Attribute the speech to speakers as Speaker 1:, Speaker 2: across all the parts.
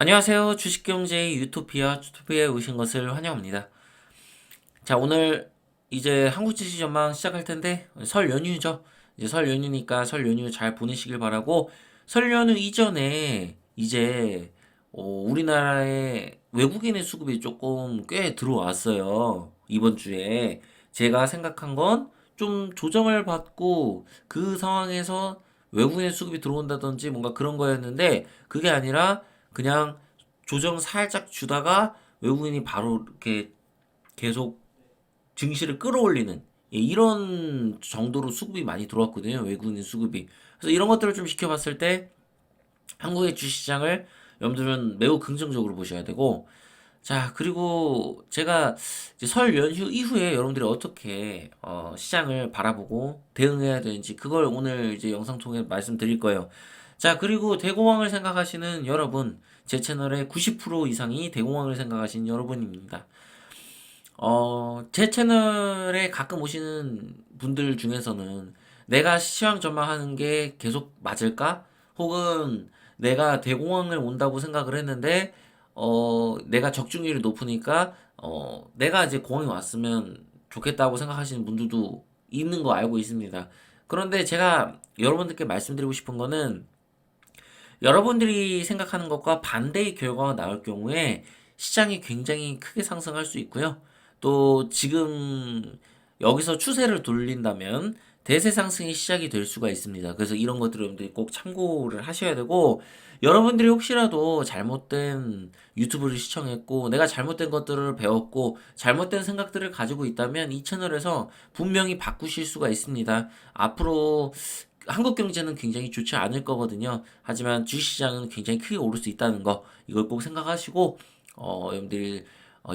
Speaker 1: 안녕하세요. 주식경제의 유토피아에 오신 것을 환영합니다. 자, 오늘 이제 한국 증시 전망 시작할 텐데, 설 연휴죠. 이제 설 연휴니까 설 연휴 잘 보내시길 바라고, 설 연휴 이전에 이제, 우리나라에 외국인의 수급이 조금 꽤 들어왔어요. 이번 주에. 제가 생각한 건 좀 조정을 받고 그 상황에서 외국인의 수급이 들어온다든지 뭔가 그런 거였는데, 그게 아니라 그냥 조정 살짝 주다가 외국인이 바로 이렇게 계속 증시를 끌어올리는, 이런 정도로 수급이 많이 들어왔거든요. 외국인 수급이. 그래서 이런 것들을 좀 지켜봤을 때 한국의 주식시장을 여러분들은 매우 긍정적으로 보셔야 되고, 자, 그리고 제가 이제 설 연휴 이후에 여러분들이 어떻게 시장을 바라보고 대응해야 되는지 그걸 오늘 이제 영상 통해 말씀드릴 거예요. 자, 그리고 대공황을 생각하시는 여러분, 제 채널의 90% 이상이 대공황을 생각하시는 여러분입니다. 제 채널에 가끔 오시는 분들 중에서는 내가 시황 전망하는 게 계속 맞을까? 혹은 내가 대공황을 온다고 생각을 했는데, 내가 적중률이 높으니까, 내가 이제 공황이 왔으면 좋겠다고 생각하시는 분들도 있는 거 알고 있습니다. 그런데 제가 여러분들께 말씀드리고 싶은 거는 여러분들이 생각하는 것과 반대의 결과가 나올 경우에 시장이 굉장히 크게 상승할 수 있고요. 또 지금 여기서 추세를 돌린다면 대세 상승이 시작이 될 수가 있습니다. 그래서 이런 것들을 여러분들이 꼭 참고를 하셔야 되고, 여러분들이 혹시라도 잘못된 유튜브를 시청했고 내가 잘못된 것들을 배웠고 잘못된 생각들을 가지고 있다면 이 채널에서 분명히 바꾸실 수가 있습니다. 앞으로 한국 경제는 굉장히 좋지 않을 거거든요. 하지만 주식시장은 굉장히 크게 오를 수 있다는 거, 이걸 꼭 생각하시고, 여러분들,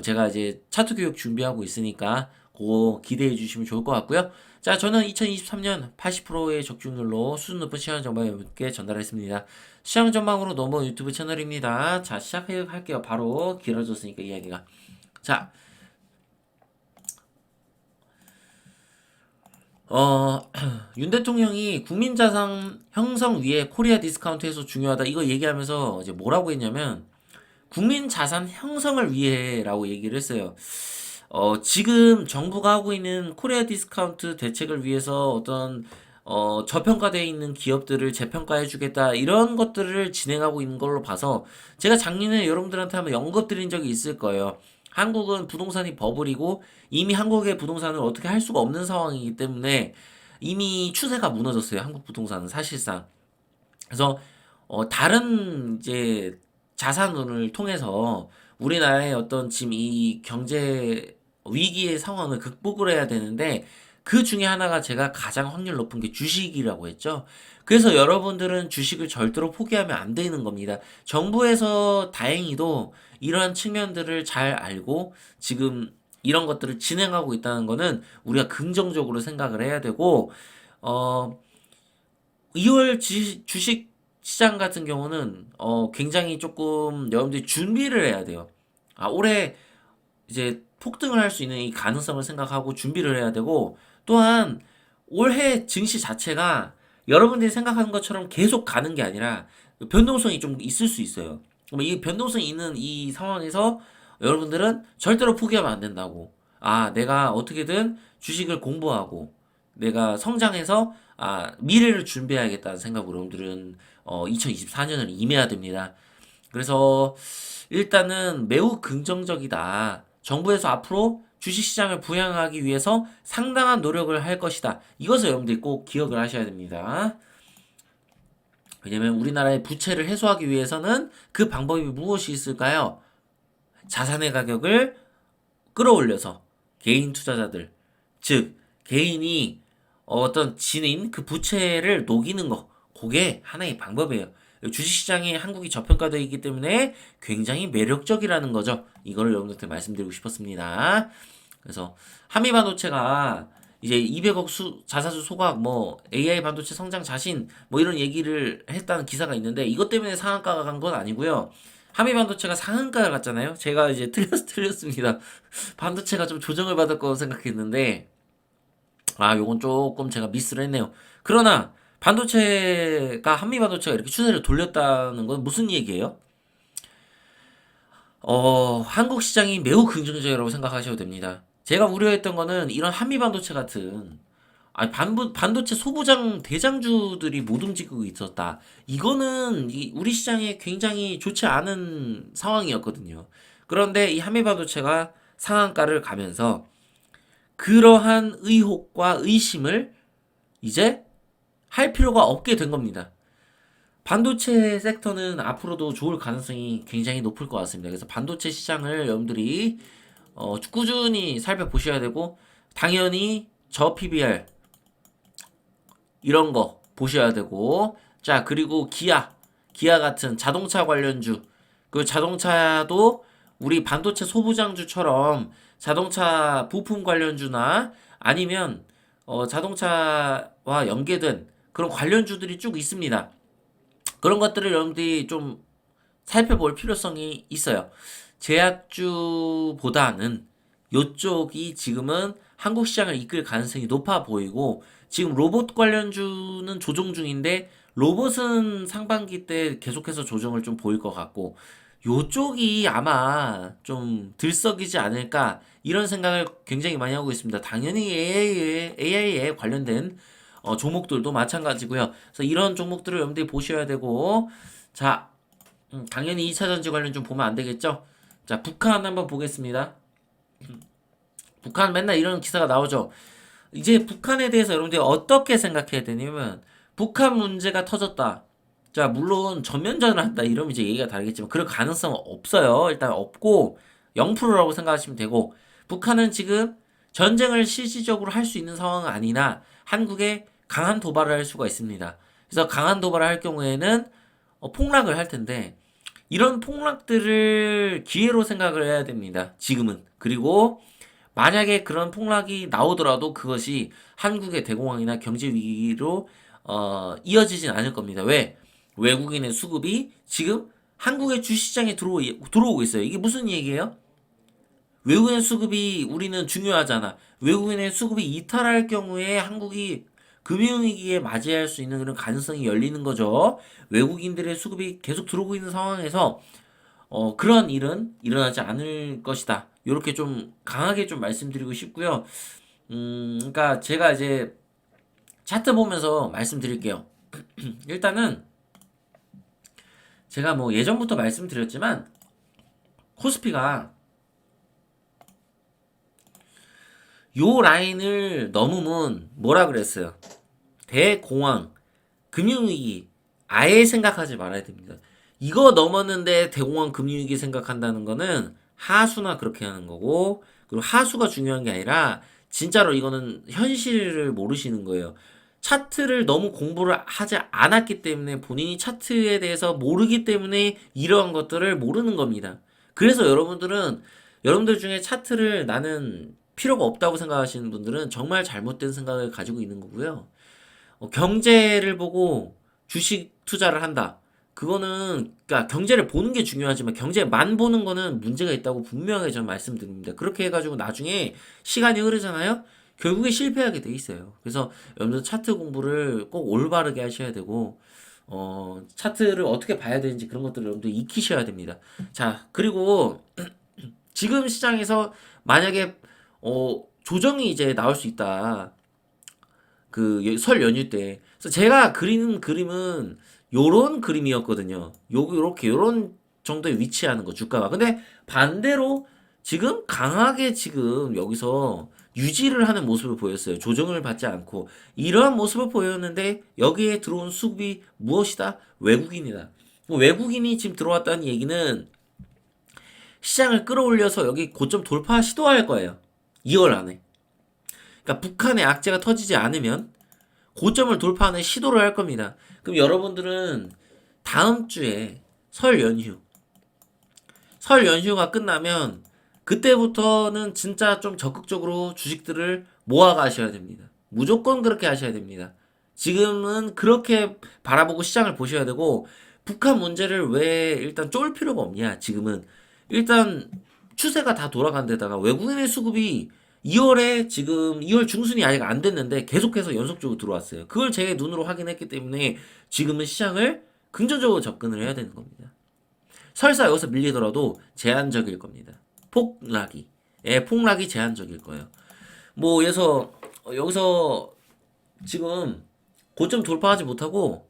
Speaker 1: 제가 이제 차트 교육 준비하고 있으니까 그거 기대해 주시면 좋을 것 같고요. 자, 저는 2023년 80%의 적중률로 수준 높은 시장 전망 여러분께 전달했습니다. 시장 전망으로 넘어 유튜브 채널입니다. 자, 시작할게요. 바로 길어졌으니까 이야기가. 자, 어, 윤 대통령이 국민자산 형성 위에 코리아 디스카운트에서 중요하다. 이거 얘기하면서 이제 뭐라고 했냐면, 국민자산 형성을 위해라고 얘기를 했어요. 지금 정부가 하고 있는 코리아 디스카운트 대책을 위해서 어떤 저평가되어 있는 기업들을 재평가해주겠다 이런 것들을 진행하고 있는 걸로 봐서 제가 작년에 여러분들한테 한번 언급 드린 적이 있을 거예요. 한국은 부동산이 버블이고 이미 한국의 부동산을 어떻게 할 수가 없는 상황이기 때문에 이미 추세가 무너졌어요. 한국 부동산은 사실상. 그래서 다른 이제 자산운을 통해서 우리나라의 어떤 지금 이 경제 위기의 상황을 극복을 해야 되는데 그 중에 하나가 제가 가장 확률 높은 게 주식이라고 했죠. 그래서 여러분들은 주식을 절대로 포기하면 안 되는 겁니다. 정부에서 다행히도 이러한 측면들을 잘 알고 지금 이런 것들을 진행하고 있다는 거는 우리가 긍정적으로 생각을 해야 되고, 어, 2월 주식 시장 같은 경우는 굉장히 조금 여러분들이 준비를 해야 돼요. 올해 이제 폭등을 할 수 있는 이 가능성을 생각하고 준비를 해야 되고, 또한 올해 증시 자체가 여러분들이 생각하는 것처럼 계속 가는 게 아니라 변동성이 좀 있을 수 있어요. 그럼 이 변동성이 있는 이 상황에서 여러분들은 절대로 포기하면 안 된다고. 내가 어떻게든 주식을 공부하고 내가 성장해서 미래를 준비해야겠다는 생각으로 여러분들은 2024년을 임해야 됩니다. 그래서 일단은 매우 긍정적이다. 정부에서 앞으로 주식시장을 부양하기 위해서 상당한 노력을 할 것이다. 이것을 여러분들이 꼭 기억을 하셔야 됩니다. 왜냐면 우리나라의 부채를 해소하기 위해서는 그 방법이 무엇이 있을까요? 자산의 가격을 끌어올려서 개인 투자자들, 즉 개인이 어떤 지닌 그 부채를 녹이는 거, 그게 하나의 방법이에요. 주식시장이 한국이 저평가되어 있기 때문에 굉장히 매력적이라는 거죠. 이거를 여러분들한테 말씀드리고 싶었습니다. 그래서 한미반도체가 이제 200억 자사주 소각, 뭐 AI 반도체 성장 자신, 뭐 이런 얘기를 했다는 기사가 있는데 이것 때문에 상한가가 간 건 아니고요. 한미 반도체가 상한가를 갔잖아요. 제가 이제 틀렸습니다. 반도체가 좀 조정을 받을 거라고 생각했는데, 요건 조금 제가 미스를 했네요. 그러나 반도체가 한미 반도체가 이렇게 추세를 돌렸다는 건 무슨 얘기예요? 한국 시장이 매우 긍정적이라고 생각하셔도 됩니다. 제가 우려했던 거는 이런 한미 반도체 같은 반도체 소부장 대장주들이 못 움직이고 있었다. 이거는 우리 시장에 굉장히 좋지 않은 상황이었거든요. 그런데 이 한미 반도체가 상한가를 가면서 그러한 의혹과 의심을 이제 할 필요가 없게 된 겁니다. 반도체 섹터는 앞으로도 좋을 가능성이 굉장히 높을 것 같습니다. 그래서 반도체 시장을 여러분들이 꾸준히 살펴보셔야 되고, 당연히 저 PBR 이런 거 보셔야 되고, 자, 그리고 기아 같은 자동차 관련주, 그 자동차도 우리 반도체 소부장주처럼 자동차 부품 관련주나 아니면 자동차와 연계된 그런 관련주들이 쭉 있습니다. 그런 것들을 여러분들이 좀 살펴볼 필요성이 있어요. 제약주보다는 요쪽이 지금은 한국 시장을 이끌 가능성이 높아 보이고, 지금 로봇 관련주는 조정 중인데 로봇은 상반기 때 계속해서 조정을 좀 보일 것 같고, 요쪽이 아마 좀 들썩이지 않을까 이런 생각을 굉장히 많이 하고 있습니다. 당연히 AI에 관련된 종목들도 마찬가지고요. 그래서 이런 종목들을 여러분들이 보셔야 되고, 자, 당연히 2차전지 관련 좀 보면 안 되겠죠? 자, 북한 한번 보겠습니다. 북한 맨날 이런 기사가 나오죠. 이제 북한에 대해서 여러분들이 어떻게 생각해야 되냐면, 북한 문제가 터졌다. 자, 물론 전면전을 한다 이러면 이제 얘기가 다르겠지만 그럴 가능성은 없어요. 일단 없고 0%라고 생각하시면 되고, 북한은 지금 전쟁을 실질적으로 할 수 있는 상황은 아니나 한국에 강한 도발을 할 수가 있습니다. 그래서 강한 도발을 할 경우에는 폭락을 할 텐데, 이런 폭락들을 기회로 생각을 해야 됩니다. 지금은. 그리고 만약에 그런 폭락이 나오더라도 그것이 한국의 대공황이나 경제 위기로 이어지진 않을 겁니다. 왜? 외국인의 수급이 지금 한국의 주시장에 들어오고 있어요. 이게 무슨 얘기예요? 외국인 수급이 우리는 중요하잖아. 외국인의 수급이 이탈할 경우에 한국이 금융위기에 맞이할 수 있는 그런 가능성이 열리는 거죠. 외국인들의 수급이 계속 들어오고 있는 상황에서 그런 일은 일어나지 않을 것이다. 이렇게 좀 강하게 좀 말씀드리고 싶고요. 그러니까 제가 이제 차트 보면서 말씀드릴게요. 일단은 제가 뭐 예전부터 말씀드렸지만 코스피가 요 라인을 넘으면 뭐라 그랬어요? 대공황, 금융위기 아예 생각하지 말아야 됩니다. 이거 넘었는데 대공황 금융위기 생각한다는 거는 하수나 그렇게 하는 거고, 그리고 하수가 중요한 게 아니라 진짜로 이거는 현실을 모르시는 거예요. 차트를 너무 공부를 하지 않았기 때문에, 본인이 차트에 대해서 모르기 때문에 이러한 것들을 모르는 겁니다. 그래서 여러분들 중에 차트를 나는 필요가 없다고 생각하시는 분들은 정말 잘못된 생각을 가지고 있는 거고요. 경제를 보고 주식 투자를 한다. 그거는 그러니까 경제를 보는 게 중요하지만 경제만 보는 거는 문제가 있다고 분명하게 저는 말씀드립니다. 그렇게 해가지고 나중에 시간이 흐르잖아요. 결국에 실패하게 돼 있어요. 그래서 여러분들 차트 공부를 꼭 올바르게 하셔야 되고, 차트를 어떻게 봐야 되는지 그런 것들을 여러분들 익히셔야 됩니다. 자, 그리고 지금 시장에서 만약에 조정이 이제 나올 수 있다. 그 설 연휴 때. 그래서 제가 그리는 그림은 요런 그림이었거든요. 요렇게 요런 정도에 위치하는 거 주가가. 근데 반대로 지금 강하게 지금 여기서 유지를 하는 모습을 보였어요. 조정을 받지 않고 이러한 모습을 보였는데, 여기에 들어온 수급이 무엇이다? 외국인이다. 외국인이 지금 들어왔다는 얘기는 시장을 끌어올려서 여기 고점 돌파 시도할 거예요. 2월 안에. 그러니까 북한의 악재가 터지지 않으면 고점을 돌파하는 시도를 할 겁니다. 그럼 여러분들은 다음 주에 설 연휴, 설 연휴가 끝나면 그때부터는 진짜 좀 적극적으로 주식들을 모아 가셔야 됩니다. 무조건 그렇게 하셔야 됩니다. 지금은 그렇게 바라보고 시장을 보셔야 되고, 북한 문제를 왜 일단 쫄 필요가 없냐, 지금은. 일단 추세가 다 돌아간 데다가 외국인의 수급이 2월에 지금 2월 중순이 아직 안 됐는데 계속해서 연속적으로 들어왔어요. 그걸 제 눈으로 확인했기 때문에 지금은 시장을 긍정적으로 접근을 해야 되는 겁니다. 설사 여기서 밀리더라도 제한적일 겁니다. 폭락이. 예, 폭락이 제한적일 거예요. 뭐, 여기서 지금 고점 돌파하지 못하고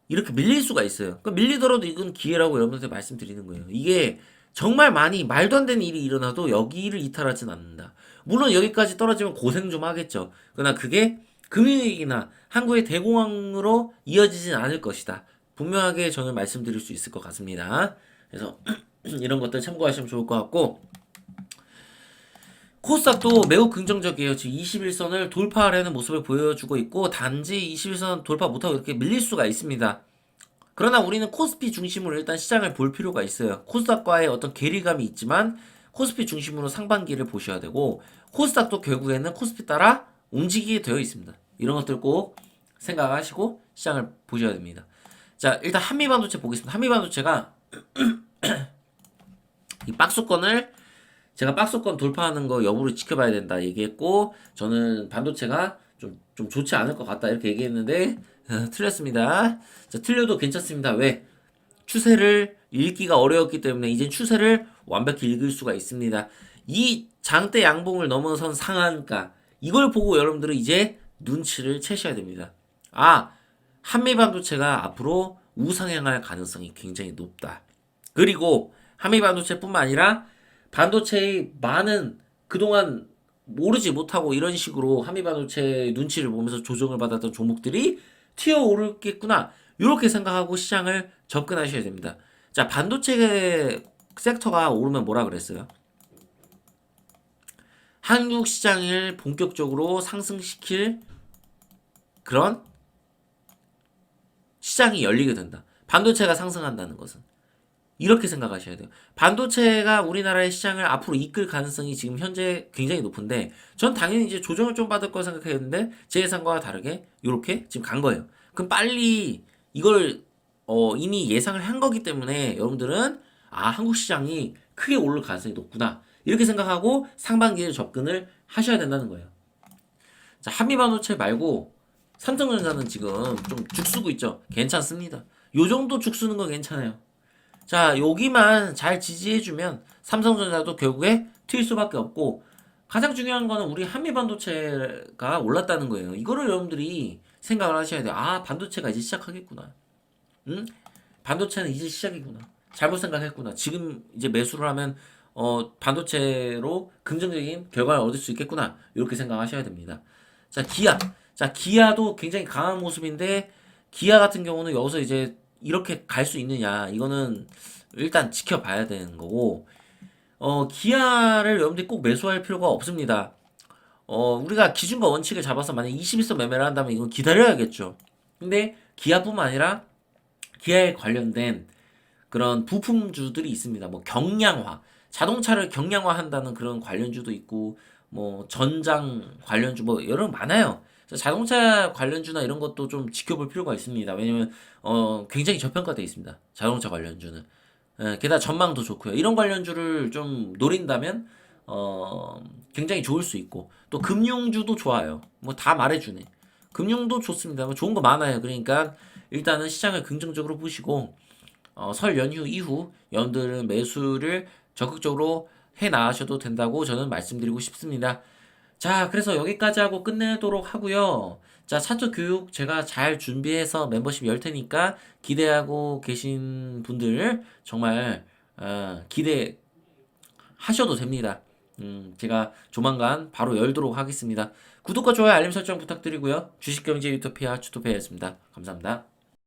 Speaker 1: 이렇게 밀릴 수가 있어요. 그러니까 밀리더라도 이건 기회라고 여러분한테 말씀드리는 거예요. 이게 정말 많이 말도 안 되는 일이 일어나도 여기를 이탈하진 않는다. 물론 여기까지 떨어지면 고생 좀 하겠죠. 그러나 그게 금융위기나 한국의 대공황으로 이어지진 않을 것이다. 분명하게 저는 말씀드릴 수 있을 것 같습니다. 그래서 이런 것들 참고하시면 좋을 것 같고, 코스닥도 매우 긍정적이에요. 지금 21선을 돌파하려는 모습을 보여주고 있고, 단지 21선 돌파 못하고 이렇게 밀릴 수가 있습니다. 그러나 우리는 코스피 중심으로 일단 시장을 볼 필요가 있어요. 코스닥과의 어떤 괴리감이 있지만 코스피 중심으로 상반기를 보셔야 되고, 코스닥도 결국에는 코스피 따라 움직이게 되어 있습니다. 이런 것들 꼭 생각하시고 시장을 보셔야 됩니다. 자, 일단 한미반도체 보겠습니다. 한미반도체가 이 박스권을 제가 박스권 돌파하는 거 여부를 지켜봐야 된다 얘기했고, 저는 반도체가 좀 좋지 않을 것 같다 이렇게 얘기했는데 틀렸습니다. 자, 틀려도 괜찮습니다. 왜? 추세를 읽기가 어려웠기 때문에 이제 추세를 완벽히 읽을 수가 있습니다. 이 장대 양봉을 넘어선 상한가, 이걸 보고 여러분들은 이제 눈치를 채셔야 됩니다. 아, 한미반도체가 앞으로 우상향할 가능성이 굉장히 높다. 그리고 한미반도체뿐만 아니라 반도체의 많은 그동안 모르지 못하고 이런 식으로 한미반도체 눈치를 보면서 조정을 받았던 종목들이 튀어오르겠구나, 이렇게 생각하고 시장을 접근하셔야 됩니다. 자, 반도체 섹터가 오르면 뭐라 그랬어요? 한국 시장을 본격적으로 상승시킬 그런 시장이 열리게 된다. 반도체가 상승한다는 것은 이렇게 생각하셔야 돼요. 반도체가 우리나라의 시장을 앞으로 이끌 가능성이 지금 현재 굉장히 높은데, 전 당연히 이제 조정을 좀 받을 거 생각했는데 제 예상과 다르게 이렇게 지금 간 거예요. 그럼 빨리 이걸 이미 예상을 한 거기 때문에 여러분들은 한국 시장이 크게 오를 가능성이 높구나, 이렇게 생각하고 상반기에 접근을 하셔야 된다는 거예요. 자, 한미반도체 말고 삼성전자는 지금 좀 죽쓰고 있죠. 괜찮습니다. 요 정도 죽쓰는 건 괜찮아요. 자, 여기만 잘 지지해주면 삼성전자도 결국에 튈 수밖에 없고, 가장 중요한 거는 우리 한미반도체가 올랐다는 거예요. 이거를 여러분들이 생각을 하셔야 돼요. 반도체가 이제 시작하겠구나. 응? 반도체는 이제 시작이구나. 잘못 생각했구나. 지금 이제 매수를 하면 반도체로 긍정적인 결과를 얻을 수 있겠구나, 이렇게 생각하셔야 됩니다. 자, 기아. 자, 기아도 굉장히 강한 모습인데, 기아 같은 경우는 여기서 이제 이렇게 갈 수 있느냐, 이거는 일단 지켜봐야 되는 거고, 기아를 여러분들이 꼭 매수할 필요가 없습니다. 우리가 기준과 원칙을 잡아서 만약 21선 매매를 한다면 이건 기다려야겠죠. 근데 기아뿐만 아니라 기아에 관련된 그런 부품주들이 있습니다. 뭐 경량화, 자동차를 경량화한다는 그런 관련주도 있고, 뭐 전장 관련주 뭐 여러 많아요. 자동차 관련주나 이런 것도 좀 지켜볼 필요가 있습니다. 왜냐면 굉장히 저평가되어 있습니다. 자동차 관련주는. 게다가 전망도 좋고요. 이런 관련주를 좀 노린다면 굉장히 좋을 수 있고, 또 금융주도 좋아요. 뭐 다 말해주네. 금융도 좋습니다. 뭐 좋은 거 많아요. 그러니까 일단은 시장을 긍정적으로 보시고, 설 연휴 이후 여러분들은 매수를 적극적으로 해 나가셔도 된다고 저는 말씀드리고 싶습니다. 자, 그래서 여기까지 하고 끝내도록 하고요. 자, 차트 교육 제가 잘 준비해서 멤버십 열 테니까 기대하고 계신 분들 정말 기대하셔도 됩니다. 제가 조만간 바로 열도록 하겠습니다. 구독과 좋아요, 알림 설정 부탁드리고요. 주식경제 유토피아 주토피아였습니다. 감사합니다.